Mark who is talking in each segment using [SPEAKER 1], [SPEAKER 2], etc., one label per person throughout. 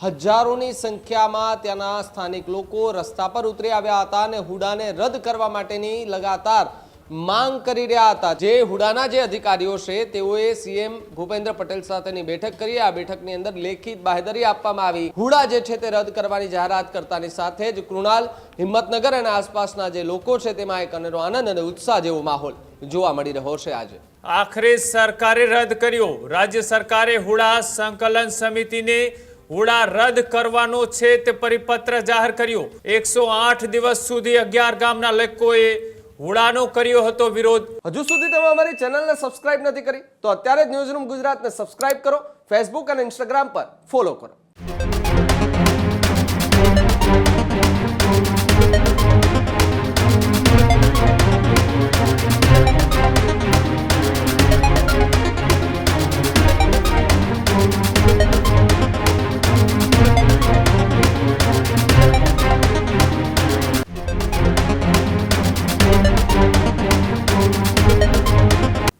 [SPEAKER 1] હજારોની સંખ્યામાં ત્યાંના સ્થાનિક લોકો રસ્તા પર ઉતરી આવ્યા હતા અને હુડાને રદ કરવા માટેની લગાતાર માંગ કરી રહ્યા હતા। જે હુડાના જે અધિકારીઓ છે તેઓએ સીએમ ભૂપેન્દ્ર પટેલ સાથેની બેઠક કરી। આ બેઠકની અંદર લેખિત બાહેધરી આપવામાં આવી। હુડા જે છે તે રદ કરવાની જાહેરાત કરતાની સાથે જ કૃણાલ, હિંમતનગર અને આસપાસના જે લોકો છે તેમાં એક અનેરો આનંદ અને ઉત્સાહ જેવો માહોલ જોવા મળી રહ્યો છે। આજે
[SPEAKER 2] આખરે સરકારે રદ કર્યો। રાજ્ય સરકારે હુડા સંકલન સમિતિને હુડા રદ કરવાનો છે તે પરિપત્ર જાહેર કર્યો। 108 દિવસ સુધી 11 ગામના લોકોએ હુડાનો કર્યો હતો વિરોધ।
[SPEAKER 1] હજુ સુધી તમે અમારી ચેનલને સબસ્ક્રાઇબ નથી કરી તો અત્યારે જ ન્યૂઝરૂમ ગુજરાતને સબસ્ક્રાઇબ કરો, ફેસબુક અને ઇન્સ્ટાગ્રામ પર ફોલો કરો।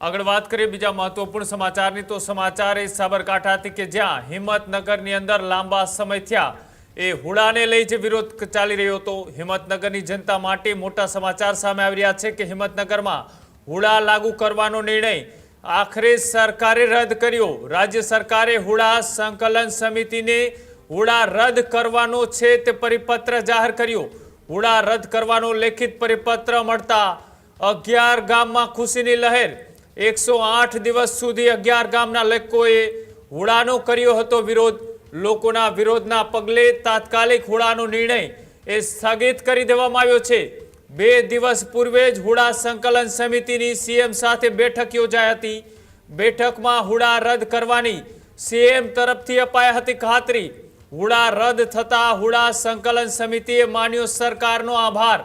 [SPEAKER 2] આગળ વાત કરીએ બીજા મહત્વપૂર્ણ સમાચારની તો સમાચાર એ સાબરકાંઠાથી કે જ્યાં હિંમતનગરની અંદર લાંબા સમય થયા એ હુડાને લઈ જે વિરોધ ચાલી રહ્યો હતો। હિંમતનગરની જનતા માટે મોટા સમાચાર સામે આવી રહ્યા છે કે હિંમતનગરમાં હુડા લાગુ કરવાનો નિર્ણય આખરે સરકારે રદ કર્યો। રાજ્ય સરકારે હુડા સંકલન સમિતિને હુડા રદ કરવાનો છે તે પરિપત્ર જાહેર કર્યો। હુડા રદ કરવાનો લેખિત પરિપત્ર મળતા 11 ગામમાં ખુશીની લહેર। 108 દિવસ સુધી 11 ગામના લોકોએ હુડાનો કર્યો હતો વિરોધ। લોકોના વિરોધના પગલે તાત્કાલિક હુડાનો નિર્ણય એ સ્થગિત કરી દેવામાં આવ્યો છે। 2 દિવસ પૂર્વે જ હુડા સંકલન સમિતિની સીએમ સાથે બેઠક યોજાઈ હતી। બેઠકમાં હુડા રદ કરવાની સીએમ તરફથી અપાઈ હતી ખાતરી। હુડા રદ થતા હુડા સંકલન સમિતિએ માન્યો સરકારનો આભાર।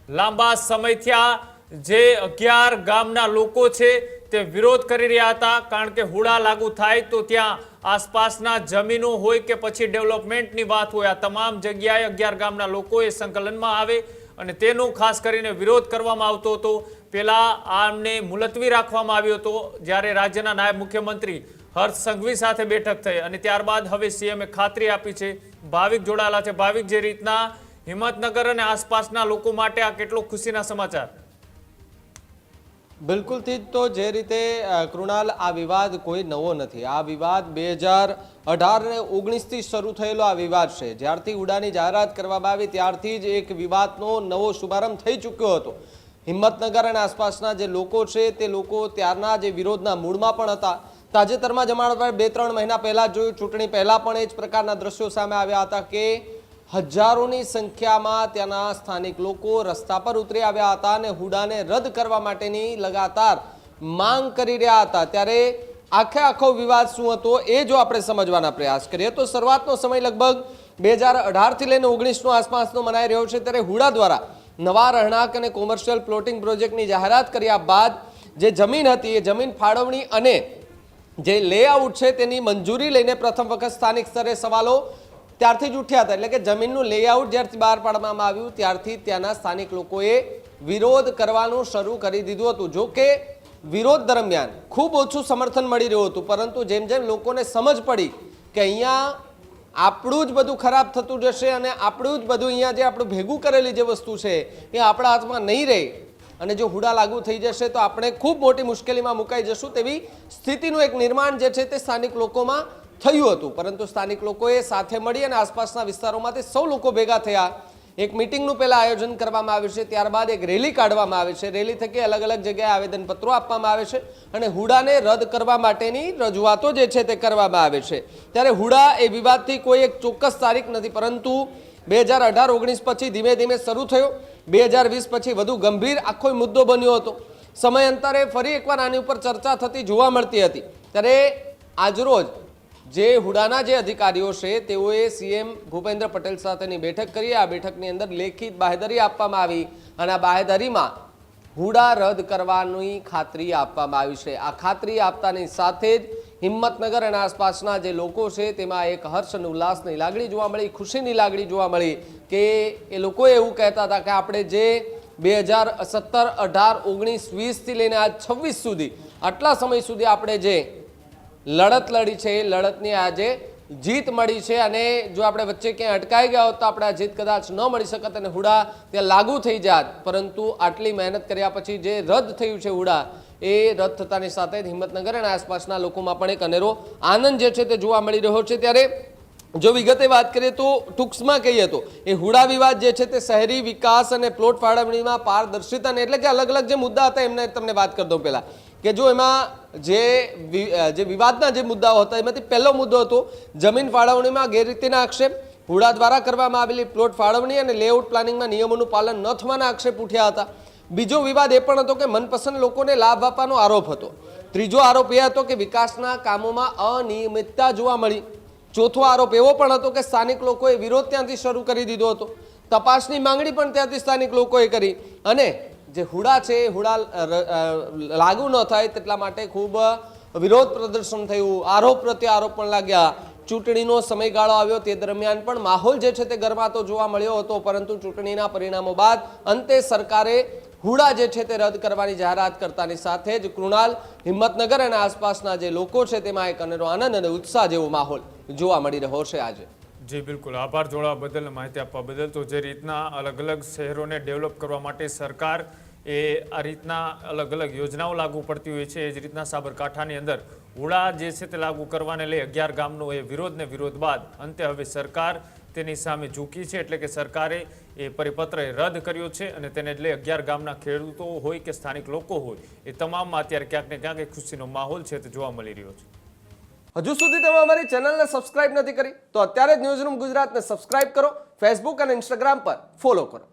[SPEAKER 2] લાંબા સમયથી આ જે 11 ગામના લોકો છે તે વિરોધ કરી રહ્યા હતા, કારણ કે હુડા લાગુ થાય તો ત્યાં આસપાસના જમીનો હોય કે પછી ડેવલપમેન્ટની વાત હોય, આ તમામ જગ્યાએ 11 ગામના લોકો એ સંકલનમાં આવે અને તેનો ખાસ કરીને વિરોધ કરવામાં આવતો હતો। પહેલા આમને મુલતવી રાખવામાં આવ્યો હતો જ્યારે રાજ્યના નાયબ મુખ્યમંત્રી હર્ષ સંઘવી સાથે બેઠક થઈ અને ત્યારબાદ હવે સીએમએ ખાતરી આપી છે। ભાવિક જોડાયેલા છે। ભાવિક, જે રીતના હિંમતનગર અને આસપાસના લોકો માટે આ કેટલો ખુશીના સમાચાર।
[SPEAKER 1] બિલકુલથી તો જે રીતે કૃણાલ, આ વિવાદ કોઈ નવો નથી। આ વિવાદ 2018 અને 19થી શરૂ થયેલો આ વિવાદ છે। જ્યારથી હુડાની જાહેરાત કરવામાં આવી ત્યારથી જ એક વિવાદનો નવો શુભારંભ થઈ ચૂક્યો હતો। હિંમતનગર અને આસપાસના જે લોકો છે તે લોકો ત્યારના જે વિરોધના મૂળમાં પણ હતા। તાજેતરમાં જ અમારા 2-3 મહિના પહેલા જોયું, ચૂંટણી પહેલા પણ એ જ પ્રકારના દ્રશ્યો સામે આવ્યા હતા કે હજારોની સંખ્યામાં ત્યાંના સ્થાનિક લોકો રસ્તા પર ઉતરી આવ્યા હતા અને હુડાને રદ કરવા માટેની લગાતાર માંગ કરી રહ્યા હતા। ત્યારે આખો વિવાદ શું હતો એ જો આપણે સમજવાના પ્રયાસ કરીએ તો શરૂઆતનો સમય લગભગ 2018થી લઈને 19નો આસપાસનો મનાઈ રહ્યો છે। ત્યારે હુડા દ્વારા નવા રહેણાંક અને કોમર્શિયલ પ્લોટિંગ પ્રોજેક્ટની જાહેરાત કર્યા બાદ જે જમીન હતી એ જમીન ફાળવણી અને જે લેઆઉટ છે તેની મંજૂરી લઈને પ્રથમ વખત સ્થાનિક સ્તરે સવાલો ત્યારથી જ ઉઠ્યા હતા। એટલે કે જમીનનું લેઆઉટ જ્યારથી બહાર પાડવામાં આવ્યું ત્યારથી ત્યાંના સ્થાનિક લોકોએ વિરોધ કરવાનું શરૂ કરી દીધું હતું। જો કે વિરોધ દરમિયાન ખૂબ ઓછું સમર્થન મળી રહ્યું હતું, પરંતુ જેમ જેમ લોકોને સમજ પડી કે અહીંયા આપણું જ બધું ખરાબ થતું જશે અને આપણું જ બધું અહીંયા જે આપણું ભેગું કરેલી જે વસ્તુ છે એ આપણા હાથમાં નહીં રહે અને જો હુડા લાગુ થઈ જશે તો આપણે ખૂબ મોટી મુશ્કેલીમાં મુકાઈ જશું, તેવી સ્થિતિનું એક નિર્માણ જે છે તે સ્થાનિક લોકોમાં થયું હતું। પરંતુ સ્થાનિક લોકોએ સાથે મળી અને આસપાસના વિસ્તારોમાંથી સૌ લોકો ભેગા થયા। એક મીટિંગનું પહેલા આયોજન કરવામાં આવ્યું છે, ત્યારબાદ એક રેલી કાઢવામાં આવે છે। રેલી થકી અલગ અલગ જગ્યાએ આવેદનપત્રો આપવામાં આવે છે અને હુડાને રદ કરવા માટેની રજૂઆતો જે છે તે કરવામાં આવે છે। ત્યારે હુડા એ વિવાદથી કોઈ એક ચોક્કસ તારીખ નથી, પરંતુ 2018-19 પછી ધીમે ધીમે શરૂ થયો। 2020 પછી વધુ ગંભીર આખો મુદ્દો બન્યો હતો। સમયાંતરે ફરી એકવાર આની ઉપર ચર્ચા થતી જોવા મળતી હતી। ત્યારે આજરોજ જે હુડાના જે અધિકારીઓ છે તેઓએ સીએમ ભૂપેન્દ્ર પટેલ સાથેની બેઠક કરી। આ બેઠકની અંદર લેખિત બાહેધરી આપવામાં આવી અને આ બાહેધરીમાં હુડા રદ કરવાની ખાતરી આપવામાં આવી છે। આ ખાતરી આપતાની સાથે જ હિંમતનગર અને આસપાસના જે લોકો છે તેમાં એક હર્ષ અને ઉલ્લાસની લાગણી જોવા મળી, ખુશીની લાગણી જોવા મળી કે એ લોકોએ એવું કહેતા હતા કે આપણે જે 2017, 18, 19, 20 થી લઈને આજ 26 સુધી આટલા સમય સુધી આપણે જે લડત લડી છે એ લડતની આજે જીત મળી છે અને જો આપણે વચ્ચે ક્યાંય અટકાઈ ગયા હોત તો આપણે આ જીત કદાચ ન મળી શકત અને હુડા ત્યાં લાગુ થઈ જાત, પરંતુ આટલી મહેનત કર્યા પછી જે રદ થયું છે હુડા, એ રદ થતાની સાથે જ હિંમતનગર અને આસપાસના લોકોમાં પણ એક અનેરો આનંદ જે છે તે જોવા મળી રહ્યો છે। ત્યારે જો વિગતે વાત કરીએ તો ટૂંકમાં કહીએ તો એ હુડા વિવાદ જે છે તે શહેરી વિકાસ અને પ્લોટ ફાળવણીમાં પારદર્શિતા એટલે કે અલગ અલગ જે મુદ્દા હતા એમને તમને વાત કરી દઉં પહેલા કે જો એમાં જે વિવાદના જે મુદ્દાઓ હતા એમાંથી પહેલો મુદ્દો હતો જમીન ફાળવણીમાં ગેરરીતિના આક્ષેપ, હુડા દ્વારા કરવામાં આવેલી પ્લોટ ફાળવણી અને લેઆઉટ પ્લાનિંગમાં નિયમોનું પાલન ન થવાના આક્ષેપ ઉઠ્યા હતા। બીજો વિવાદ એ પણ હતો કે મનપસંદ લોકોને લાભ આપવાનો આરોપ હતો। ત્રીજો આરોપ એ હતો કે વિકાસના કામોમાં અનિયમિતતા જોવા મળી। ચોથો આરોપ એવો પણ હતો કે સ્થાનિક લોકોએ વિરોધ ત્યાંથી શરૂ કરી દીધો હતો। તપાસની માંગણી પણ ત્યાંથી સ્થાનિક લોકોએ કરી અને જે હુડા છે એ હુડા લાગુ ન થાય તેટલા માટે ખૂબ વિરોધ પ્રદર્શન થયું, આરોપ પ્રત્યે આરોપ પણ લાગ્યા। ચૂંટણીનો સમયગાળો આવ્યો તે દરમિયાન પણ માહોલ જે છે તે ગરમાતો જોવા મળ્યો હતો, પરંતુ ચૂંટણીના પરિણામો બાદ અંતે સરકારે હુડા જે છે તે રદ કરવાની જાહેરાત કરતાની સાથે જ કૃણાલ, હિંમતનગર અને આસપાસના જે લોકો છે તેમાં એક અનેરો આનંદ અને ઉત્સાહ જેવો માહોલ જોવા મળી રહ્યો છે આજે।
[SPEAKER 2] જી બિલકુલ, આભાર જોડાવા બદલ, માહિતી આપવા બદલ। તો જે રીતના અલગ અલગ શહેરોને ડેવલપ કરવા માટે સરકાર આ રીતના અલગ અલગ યોજનાઓ લાગુ પડતી હોય છે, એ જ રીતના સાબરકાંઠાની અંદર હુડા જે છે તે લાગુ કરવાને લઈ 11 ગામનો એ વિરોધ બાદ અંતે હવે સરકાર તેની સામે ઝૂકી છે, એટલે કે સરકારે એ પરિપત્ર રદ કર્યો છે અને તેને જ લઈ 11 ગામના ખેડૂતો હોય કે સ્થાનિક લોકો હોય એ તમામમાં અત્યારે ક્યાંક ને ક્યાંક એક ખુશીનો માહોલ છે તે જોવા મળી રહ્યો છે।
[SPEAKER 1] હજુ સુધી તમે અમારી ચેનલને સબસ્ક્રાઇબ નથી કરી તો અત્યારે જ ન્યૂઝરૂમ ગુજરાતને સબસ્ક્રાઇબ કરો, ફેસબુક અને ઇન્સ્ટાગ્રામ પર ફોલો કરો।